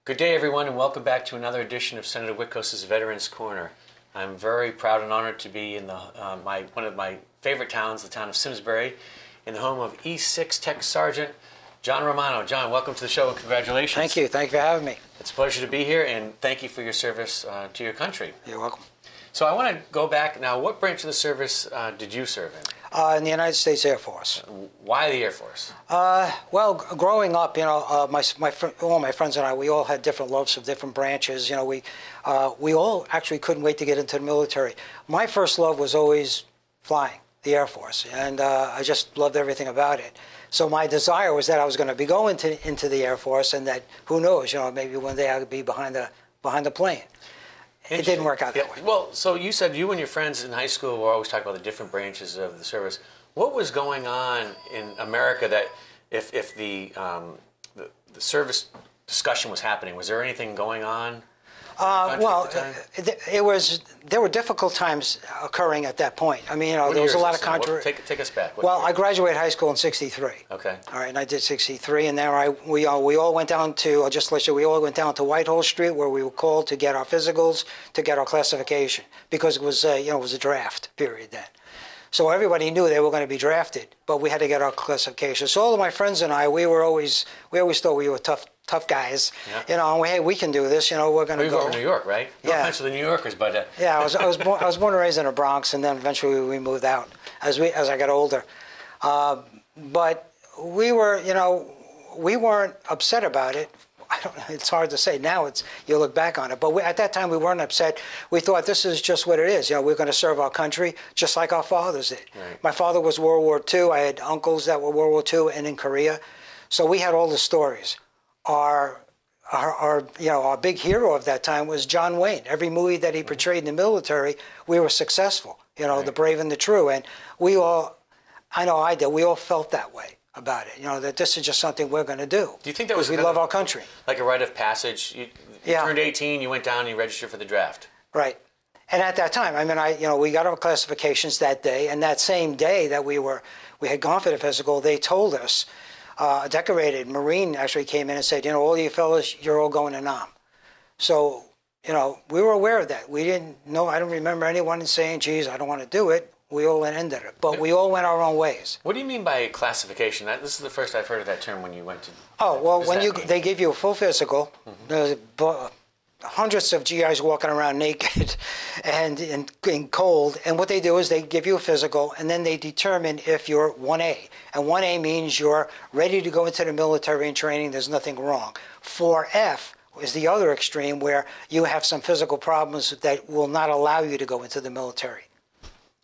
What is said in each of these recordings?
Good day, everyone, and welcome back to another edition of Senator Witkos' Veterans Corner. I'm very proud and honored to be in one of my favorite towns, the town of Simsbury, in the home of E6 Tech Sergeant John Romano. John, welcome to the show and congratulations. Thank you. Thank you for having me. It's a pleasure to be here, and thank you for your service to your country. You're welcome. So I want to go back now. What branch of the service did you serve in? In the United States Air Force. Why the Air Force? Well, growing up, all my friends and I, we all had different loves of different branches. We all actually couldn't wait to get into the military. My first love was always flying, the Air Force, and I just loved everything about it. So my desire was that I was going to be going into the Air Force, and that who knows, maybe one day I would be behind the plane. It didn't work out that way. Well, so you said you and your friends in high school were always talking about the different branches of the service. What was going on in America that, if the service discussion was happening, was there anything going on? There were difficult times occurring at that point. I mean, there was a lot of controversy. Take us back. Well, I graduated high school in '63. Okay. All right, and I did '63, and then we all went down to, I'll just let you, we all went down to Whitehall Street, where we were called to get our physicals, to get our classification, because it was it was a draft period then. So everybody knew they were going to be drafted, but we had to get our classification. So all of my friends and I, we always thought we were tough guys. Yeah. And we can do this. We're going to go. You were in New York, right? No offense to the New Yorkers, but yeah, I was born and raised in the Bronx, and then eventually we moved out as I got older. But we were, we weren't upset about it. It's hard to say now. You look back on it, but at that time we weren't upset. We thought this is just what it is. We're going to serve our country just like our fathers did. Right. My father was World War II. I had uncles that were World War II and in Korea, so we had all the stories. Our big hero of that time was John Wayne. Every movie that he portrayed in the military, we were successful. Right. The brave and the true, and we all, I know I did. We all felt that way about it, that this is just something we're going to do. Do you think that was we love our country? Like a rite of passage? You turned 18, you went down and you registered for the draft. Right. And at that time, I mean, we got our classifications that day, and that same day that we had gone for the physical, they told us, a decorated Marine actually came in and said, all you fellas, you're all going to Nam. So, we were aware of that. We didn't know, I don't remember anyone saying, geez, I don't want to do it. We all ended it, but we all went our own ways. What do you mean by classification? This is the first I've heard of that term when you went to... Oh, well, they give you a full physical. Mm-hmm. There's hundreds of GIs walking around naked and in cold, and what they do is they give you a physical, and then they determine if you're 1A. And 1A means you're ready to go into the military and training, there's nothing wrong. 4F is the other extreme, where you have some physical problems that will not allow you to go into the military.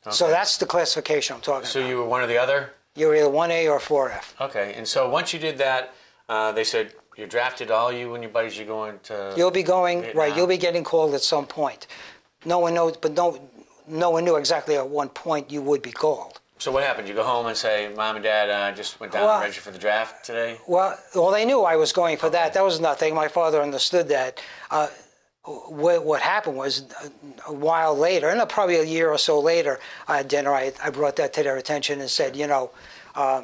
Okay. So that's the classification I'm talking about. So you were one or the other? You were either 1A or 4F. Okay, and so once you did that, they said you're drafted, all you and your buddies, you're going to... You'll be going, Vietnam. Right, you'll be getting called at some point. No one knows, but no one knew exactly at what point you would be called. So what happened? You go home and say, Mom and Dad just went down and registered for the draft today? Well, they knew I was going for that. That was nothing. My father understood that. What happened was, a while later, and probably a year or so later, at dinner, I brought that to their attention and said,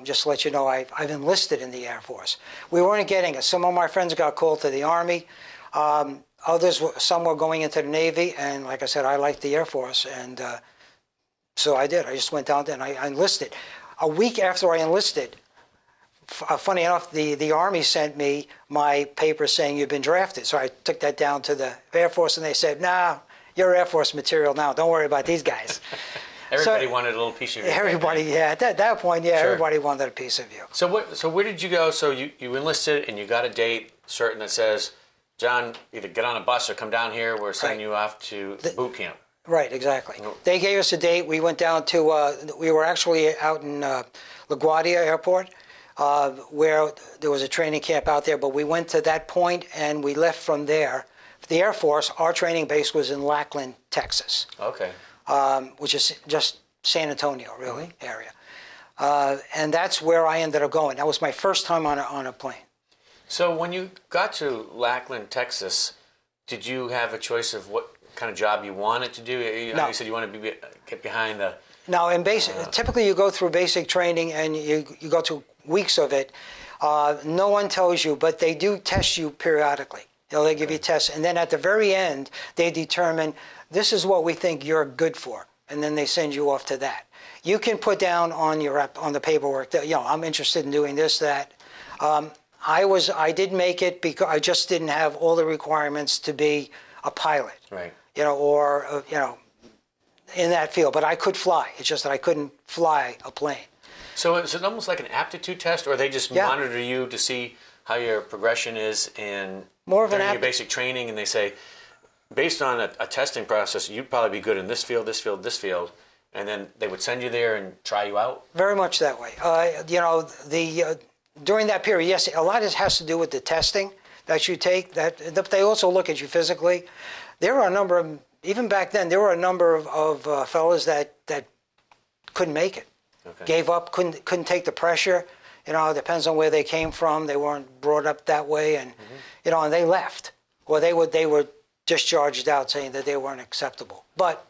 just to let you know, I've enlisted in the Air Force. We weren't getting it. Some of my friends got called to the Army. Some were going into the Navy, and like I said, I liked the Air Force, and so I did. I just went down there and I enlisted. A week after I enlisted, funny enough, the Army sent me my paper saying you've been drafted. So I took that down to the Air Force, and they said, nah, you're Air Force material now. Don't worry about these guys. Everybody wanted a little piece of you. Everybody, yeah. At that point, yeah, sure. Everybody wanted a piece of you. So where did you go? So you enlisted, and you got a date certain that says, John, either get on a bus or come down here. We're sending you off to boot camp. Right, exactly. They gave us a date. We went down to, we were actually out in LaGuardia Airport, where there was a training camp out there, but we went to that point and we left from there. The Air Force, our training base was in Lackland, Texas. Okay. Which is just San Antonio, really, area. And that's where I ended up going. That was my first time on a plane. So when you got to Lackland, Texas, did you have a choice of what kind of job you wanted to do? No. You said you wanted to get behind the... No, in typically you go through basic training and you go through weeks of it. No one tells you, but they do test you periodically. They give you tests, and then at the very end, they determine this is what we think you're good for, and then they send you off to that. You can put down on the paperwork that I'm interested in doing this, that. I did make it because I just didn't have all the requirements to be a pilot, right? Or in that field. But I could fly. It's just that I couldn't fly a plane. So is it almost like an aptitude test, or they just monitor you to see how your progression is in during your basic training, and they say, based on a testing process, you'd probably be good in this field, this field, this field, and then they would send you there and try you out? Very much that way. During that period, yes, a lot of it has to do with the testing that you take. That they also look at you physically. There were a number of, even back then, there were a number of fellas that couldn't make it, gave up, couldn't take the pressure. It depends on where they came from. They weren't brought up that way, and and they left, or they were discharged out, saying that they weren't acceptable. But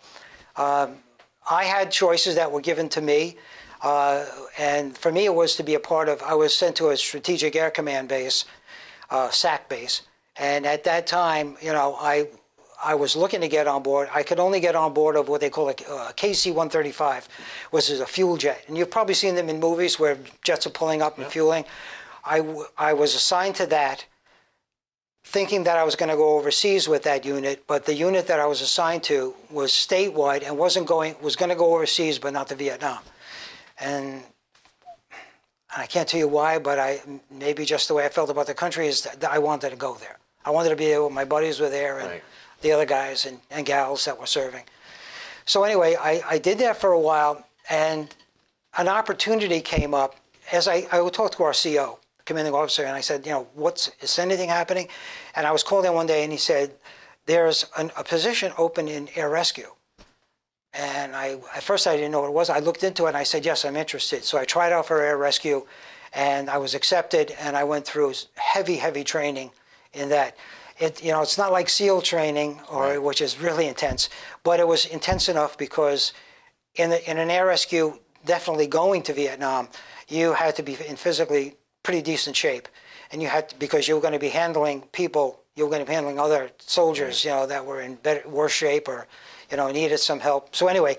I had choices that were given to me. And for me, it was to be a part of, I was sent to a Strategic Air Command base, SAC base. And at that time, I was looking to get on board. I could only get on board of what they call a KC-135, which is a fuel jet. And you've probably seen them in movies where jets are pulling up and fueling. I was assigned to that, thinking that I was going to go overseas with that unit, but the unit that I was assigned to was statewide and was going to go overseas, but not to Vietnam. And I can't tell you why, but maybe just the way I felt about the country is that I wanted to go there. I wanted to be there with my buddies were there and the other guys and gals that were serving. So anyway, I did that for a while, and an opportunity came up. As I would talk to our CO, commanding officer, and I said, is anything happening? And I was called in one day, and he said, there's a position open in air rescue. And at first I didn't know what it was. I looked into it and I said, yes, I'm interested. So I tried out for air rescue, and I was accepted, and I went through heavy training in that. It's not like SEAL training, which is really intense, but it was intense enough because in an air rescue, definitely going to Vietnam, you had to be in physically pretty decent shape, and because you were going to be handling people, you were going to be handling other soldiers, that were in worse shape or needed some help. So anyway,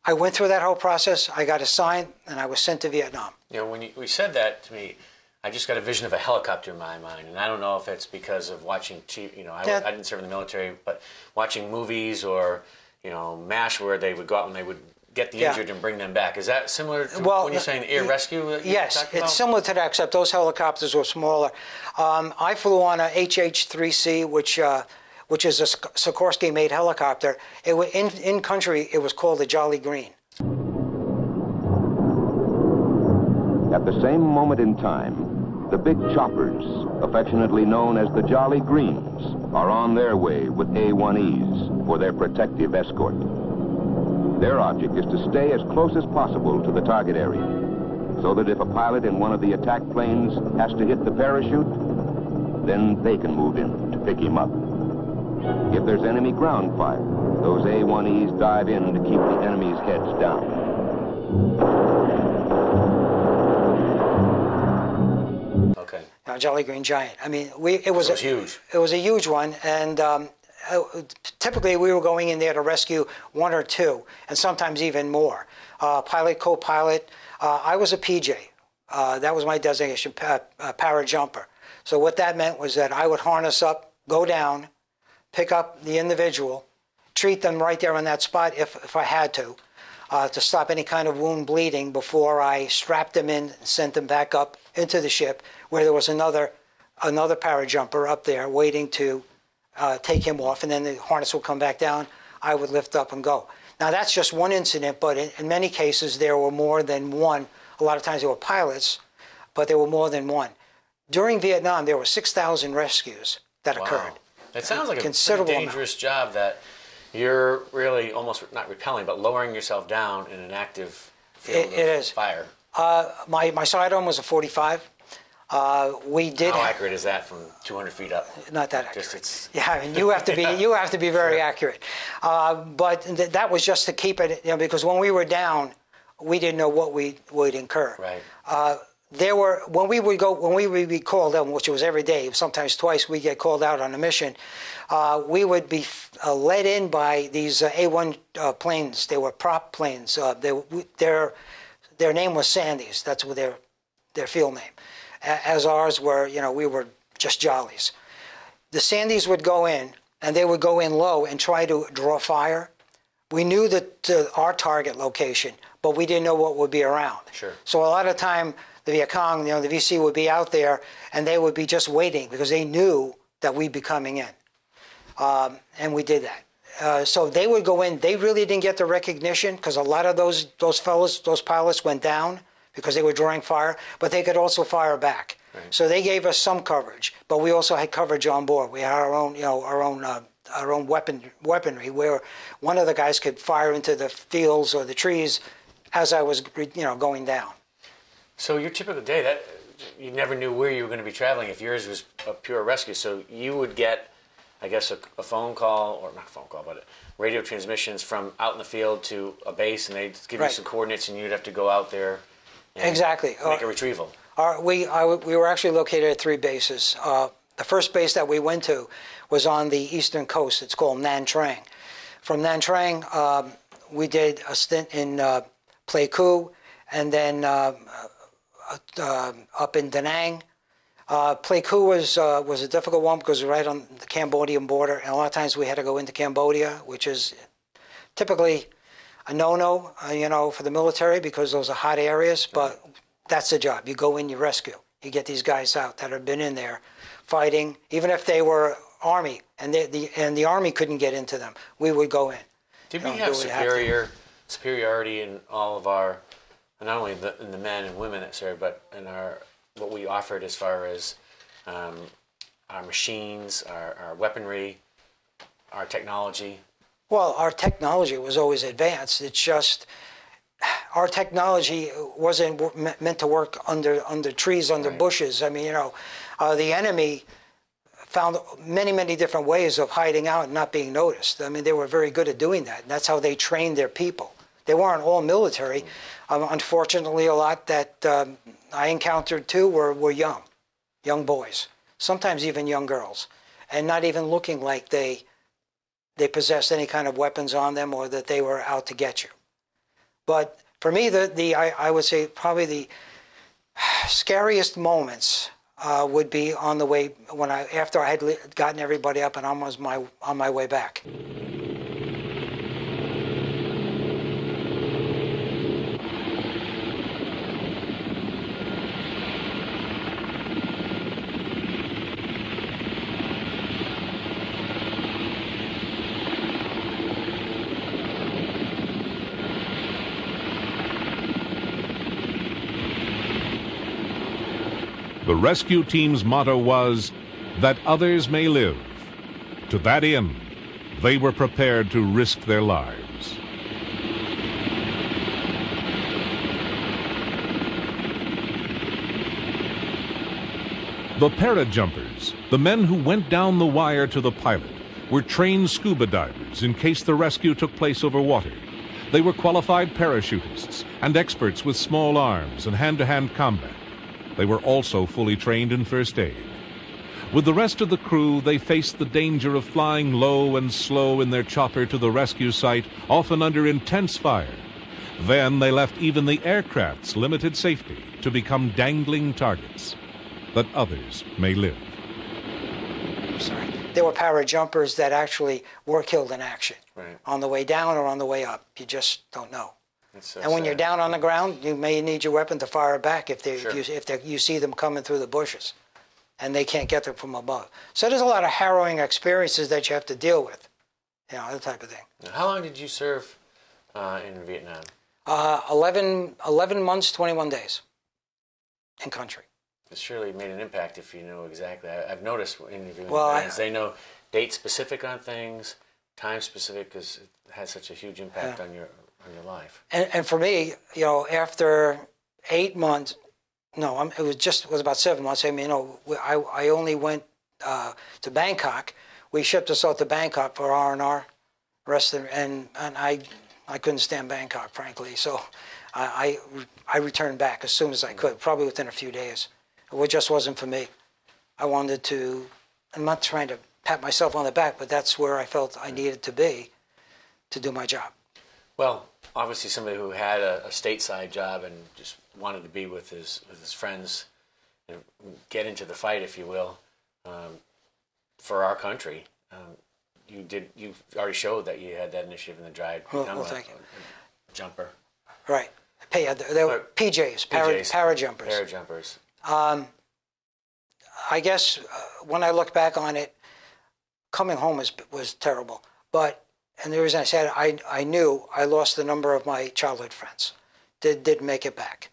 I went through that whole process. I got assigned, and I was sent to Vietnam. When you said that to me, I just got a vision of a helicopter in my mind, and I don't know if it's because of watching I didn't serve in the military, but watching movies or MASH, where they would go out and they would get the injured and bring them back. Is that similar to when you're saying air rescue? Yes, it's similar to that, except those helicopters were smaller. I flew on a HH-3C, which is a Sikorsky-made helicopter. In country, it was called the Jolly Green. At the same moment in time, the big choppers, affectionately known as the Jolly Greens, are on their way with A-1Es for their protective escort. Their object is to stay as close as possible to the target area, so that if a pilot in one of the attack planes has to hit the parachute, then they can move in to pick him up. If there's enemy ground fire, those A-1Es dive in to keep the enemy's heads down. Okay. Jolly Green Giant. I mean, it was huge. It was a huge one, and typically we were going in there to rescue one or two, and sometimes even more. Pilot, co-pilot. I was a PJ. That was my designation, para jumper. So what that meant was that I would harness up, go down, pick up the individual, treat them right there on that spot if I had to stop any kind of wound bleeding before I strapped them in and sent them back up into the ship, where there was another parajumper up there waiting to take him off, and then the harness would come back down. I would lift up and go. Now that's just one incident, but in many cases there were more than one. A lot of times there were pilots, but there were more than one. During Vietnam, there were 6,000 rescues that occurred. It sounds like a considerable dangerous job that you're really almost not repelling, but lowering yourself down in an active field of fire. My sidearm was a 45. We did. How accurate is that from 200 feet up? Not that accurate. Yeah, I mean, you have to be very accurate. But that was just to keep it, because when we were down, we didn't know what we would incur. Right. there were, when we would be called out, which was every day, sometimes twice, we get called out on a mission. We would be led in by these A-1 planes. They were prop planes. Their name was Sandies. That's what their field name. As ours were, we were just Jollies. The Sandies would go in, and they would go in low and try to draw fire. We knew that our target location, but we didn't know what would be around. Sure. So a lot of time, the Viet Cong, the VC would be out there, and they would be just waiting because they knew that we'd be coming in. And we did that. So they would go in. They really didn't get the recognition because a lot of those pilots went down because they were drawing fire, but they could also fire back. Right. So they gave us some coverage, but we also had coverage on board. We had our own weaponry, where one of the guys could fire into the fields or the trees as I was, going down. So your typical day, that you never knew where you were going to be traveling if yours was a pure rescue. So you would get, I guess, a phone call, or not a phone call, but radio transmissions from out in the field to a base, and they'd give you some coordinates, and you'd have to go out there and exactly make a retrieval. We were actually located at 3 bases. The first base that we went to was on the eastern coast. It's called Nha Trang. From Nha Trang, we did a stint in Pleiku, and then up in Da Nang. Pleiku was a difficult one because it was right on the Cambodian border, and a lot of times we had to go into Cambodia, which is typically a no-no, for the military because those are hot areas, but that's the job. You go in, you rescue. You get these guys out that have been in there fighting, even if they were Army, and the Army couldn't get into them. We would go in. Did we have superiority in all of our, not only in the men and women that served, but in what we offered as far as our machines, our weaponry, our technology? Well, our technology was always advanced. It's just our technology wasn't meant to work under trees, under bushes. I mean, the enemy found many different ways of hiding out and not being noticed. I mean, they were very good at doing that. And that's how they trained their people. They weren't all military. Unfortunately, a lot that I encountered too were young boys, sometimes even young girls, and not even looking like they possessed any kind of weapons on them or that they were out to get you. But for me, I would say probably the scariest moments would be on the way after I had gotten everybody up and I was on my way back. The rescue team's motto was, "That others may live." To that end, they were prepared to risk their lives. The parajumpers, the men who went down the wire to the pilot, were trained scuba divers in case the rescue took place over water. They were qualified parachutists and experts with small arms and hand-to-hand combat. They were also fully trained in first aid. With the rest of the crew, they faced the danger of flying low and slow in their chopper to the rescue site, often under intense fire. Then they left even the aircraft's limited safety to become dangling targets. That others may live. Sorry. There were parajumpers that actually were killed in action, right, on the way down or on the way up. You just don't know. So and when sad. you're down on the ground, you may need your weapon to fire back if Sure. you see them coming through the bushes, and they can't get them from above. So there's a lot of harrowing experiences that you have to deal with, that type of thing. Now, how long did you serve in Vietnam? 11 months, 21 days in country. It surely made an impact if you know exactly. I've noticed interviewing Well, veterans, they know date specific on ththings, time specific, because it has such a huge impact on your life. And for me, after 8 months, it was about 7 months. I mean, I only went to Bangkok. We shipped us out to Bangkok for R&R, and I couldn't stand Bangkok, frankly. So I returned back as soon as I could, probably within a few days. It just wasn't for me. I wanted to, I'm not trying to pat myself on the back, but that's where I felt I needed to be to do my job. Well, obviously somebody who had a stateside job and just wanted to be with his friends and get into the fight, if you will, for our country. You already showed that you had that initiative in the drive. Well, thank you. Jumper. Right. They were PJs, parajumpers. Parajumpers. I guess when I look back on it, coming home was terrible. And the reason I said I knew I lost the number of my childhood friends. Did make it back.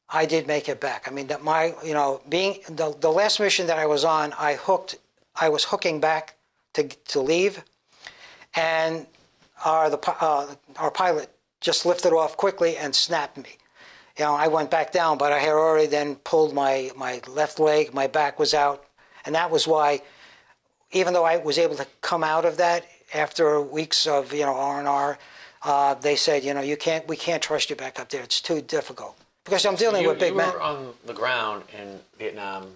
I did make it back. I mean, being the last mission that I was on, I was hooking back to leave, and our pilot just lifted off quickly and snapped me. I went back down, but I had already then pulled my left leg, my back was out, and that was why, even though I was able to come out of that after weeks of R&R, they said, we can't trust you back up there. It's too difficult because I'm dealing with big men. You were on the ground in Vietnam,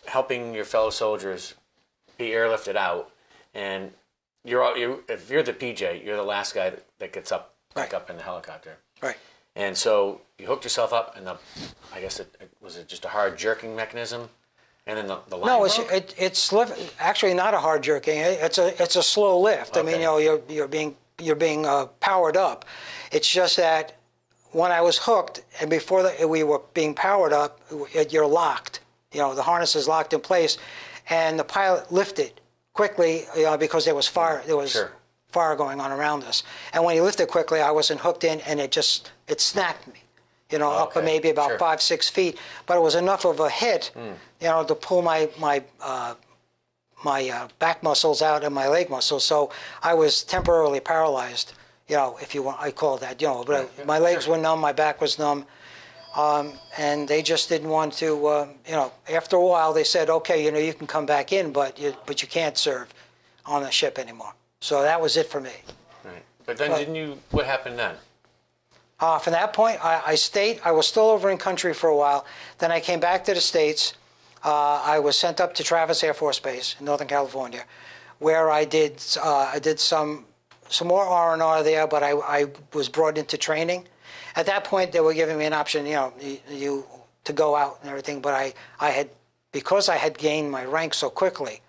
helping your fellow soldiers be airlifted out, and if you're the PJ, you're the last guy that gets up back up in the helicopter. Right. And so you hooked yourself up, and I guess was it just a hard jerking mechanism, and then the line. No, it's actually not a hard jerking. It's a slow lift. Okay. I mean, you're being powered up. It's just that when I was hooked, and before we were being powered up, you're locked. The harness is locked in place, and the pilot lifted quickly because there was fire. There was fire going on around us, and when he lifted quickly, I wasn't hooked in, and it snapped me. Up maybe about 5-6 feet, but it was enough of a hit, to pull my back muscles out and my leg muscles. So I was temporarily paralyzed, if you want, I call that, but my legs were numb, my back was numb, and they just didn't want to, after a while they said, okay, you can come back in, but you can't serve on the ship anymore. So that was it for me. Right. But then what happened then? From that point, I stayed. I was still over in country for a while. Then I came back to the States. I was sent up to Travis Air Force Base in Northern California, where I did some more R&R there, but I was brought into training. At that point, they were giving me an option, you to go out and everything. But because I had gained my rank so quickly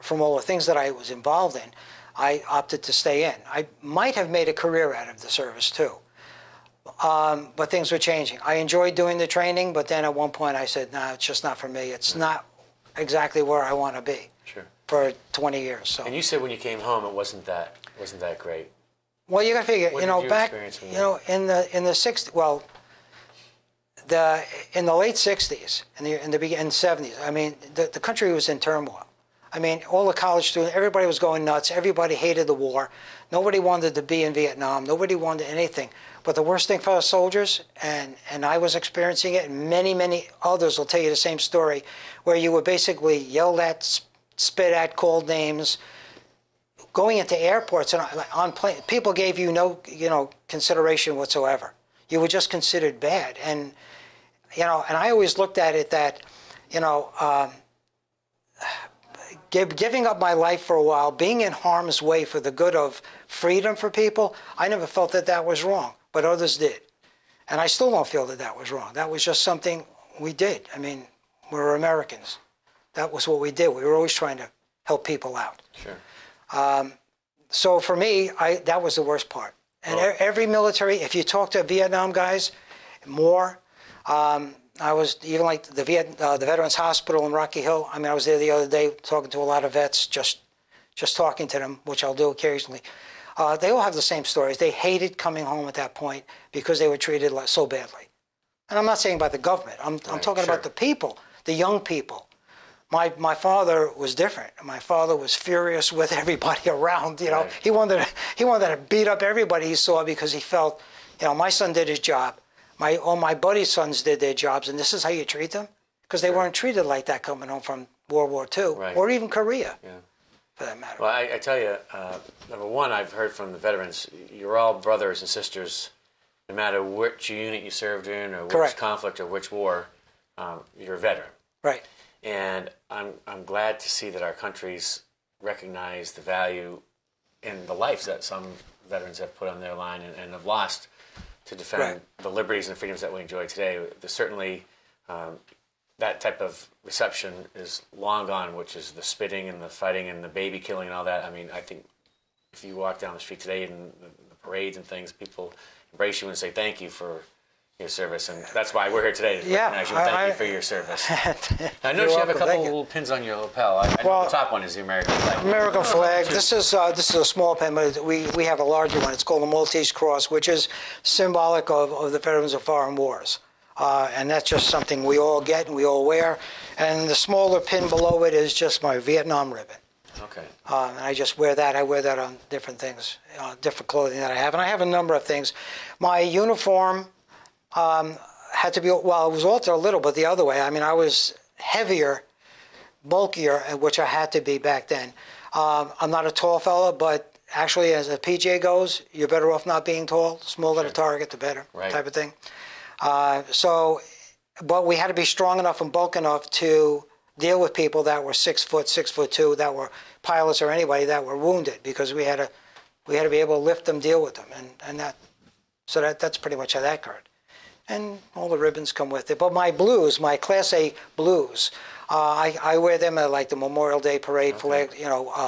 from all the things that I was involved in, I opted to stay in. I might have made a career out of the service too. But things were changing. I enjoyed doing the training, but then at one point I said, no, it's just not for me. It's not exactly where I want to be for 20 years. So. And you said when you came home, it wasn't that great. Well, you got to figure, back, in the 60s, well, in the late 60s, in the 70s, I mean, the country was in turmoil. I mean, all the college students, everybody was going nuts. Everybody hated the war. Nobody wanted to be in Vietnam. Nobody wanted anything. But the worst thing for the soldiers, and I was experiencing it, and many, many others will tell you the same story, where you were basically yelled at, spit at, called names, going into airports and on planes. People gave you no, consideration whatsoever. You were just considered bad. And, and I always looked at it that, giving up my life for a while, being in harm's way for the good of freedom for people, I never felt that was wrong, but others did. And I still don't feel that was wrong. That was just something we did. I mean, we're Americans. That was what we did. We were always trying to help people out. Sure. So for me, that was the worst part. And every military, if you talk to Vietnam guys, I was even like the Veterans Hospital in Rocky Hill. I mean, I was there the other day talking to a lot of vets, just talking to them, which I'll do occasionally. They all have the same stories. They hated coming home at that point because they were treated so badly. And I'm not saying about the government. I'm talking about the people, the young people. My father was different. My father was furious with everybody around. Right. He wanted to beat up everybody he saw because he felt, my son did his job. All my buddies' sons did their jobs, and this is how you treat them? Because they weren't treated like that coming home from World War II, or even Korea, for that matter. Well, I tell you, number one, I've heard from the veterans, you're all brothers and sisters no matter which unit you served in or which Correct. conflict or which war, you're a veteran. Right. And I'm glad to see that our countries recognize the value in the lives that some veterans have put on their line and have lost to defend Right. the liberties and freedoms that we enjoy today. There's certainly that type of reception is long gone, which is the spitting and the fighting and the baby killing and all that. I mean, I think if you walk down the street today and the parades and things, people embrace you and say thank you for your service, and that's why we're here today to recognize you and thank you for your service. I noticed you have a couple little pins on your lapel. I know the top one is the American flag. American flag. This is a small pin, but we have a larger one. It's called the Maltese Cross, which is symbolic of the veterans of foreign wars. And that's just something we all get and we all wear. And the smaller pin below it is just my Vietnam ribbon. Okay. And I just wear that. I wear that on different things, different clothing that I have. And I have a number of things. My uniform had to be, well, it was altered a little, but the other way. I mean, I was heavier, bulkier, which I had to be back then. I'm not a tall fella, but actually, as a PJ goes, you're better off not being tall. The smaller the target, the better, type of thing. But we had to be strong enough and bulk enough to deal with people that were 6 foot, 6'2", that were pilots or anybody that were wounded, because we had to be able to lift them, deal with them, and that's pretty much how that occurred. And all the ribbons come with it. But my blues, my Class A blues, I wear them at like the Memorial Day parade, flag,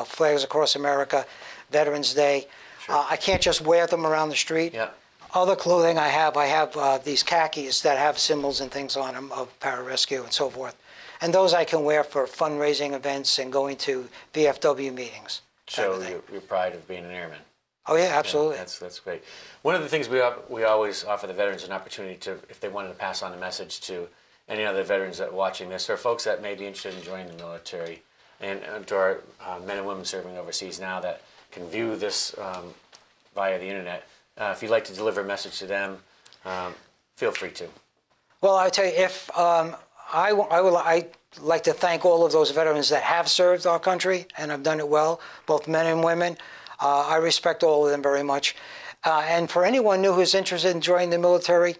flags across America, Veterans Day. Sure. I can't just wear them around the street. Yeah. Other clothing I have these khakis that have symbols and things on them of pararescue and so forth. And those I can wear for fundraising events and going to VFW meetings. Show your pride of being an airman. Oh yeah, absolutely. Yeah, that's great. One of the things we always offer the veterans an opportunity to, if they wanted to pass on a message to any other veterans that are watching this, or folks that may be interested in joining the military, and to our men and women serving overseas now that can view this via the internet. If you'd like to deliver a message to them, feel free to. Well, I tell you, if I'd like to thank all of those veterans that have served our country and have done it well, both men and women. I respect all of them very much. And for anyone new who's interested in joining the military,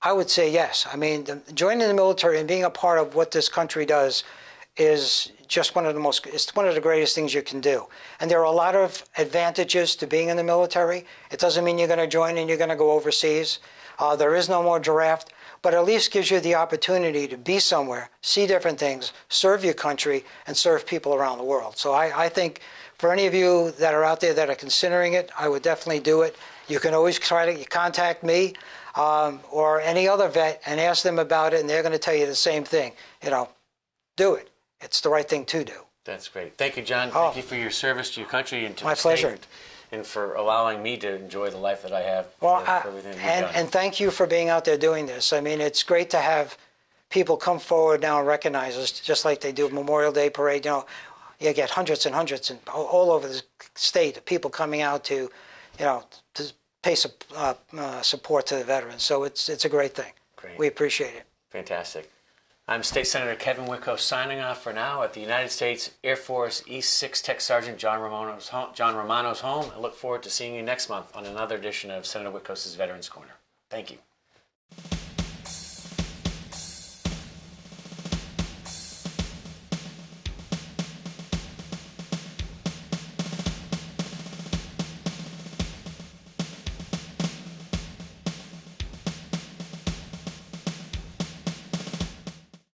I would say yes. I mean, joining the military and being a part of what this country does is just it's one of the greatest things you can do. And there are a lot of advantages to being in the military. It doesn't mean you're going to join and you're going to go overseas. There is no more draft, but at least gives you the opportunity to be somewhere, see different things, serve your country, and serve people around the world. So I think for any of you that are out there that are considering it, I would definitely do it. You can always try to contact me or any other vet and ask them about it, and they're going to tell you the same thing. Do it. It's the right thing to do. That's great. Thank you, John. Thank you for your service to your country and to my the state, pleasure. and for allowing me to enjoy the life that I have. Well, for everything you've done. And thank you for being out there doing this. I mean, it's great to have people come forward now and recognize us, just like they do Memorial Day parade. You get hundreds and hundreds and all over the state of people coming out to pay support to the veterans. So it's a great thing. Great. We appreciate it. Fantastic. I'm State Senator Kevin Witkos signing off for now at the United States Air Force East 6 Tech Sergeant John Romano's home. I look forward to seeing you next month on another edition of Senator Witkos' Veterans Corner. Thank you.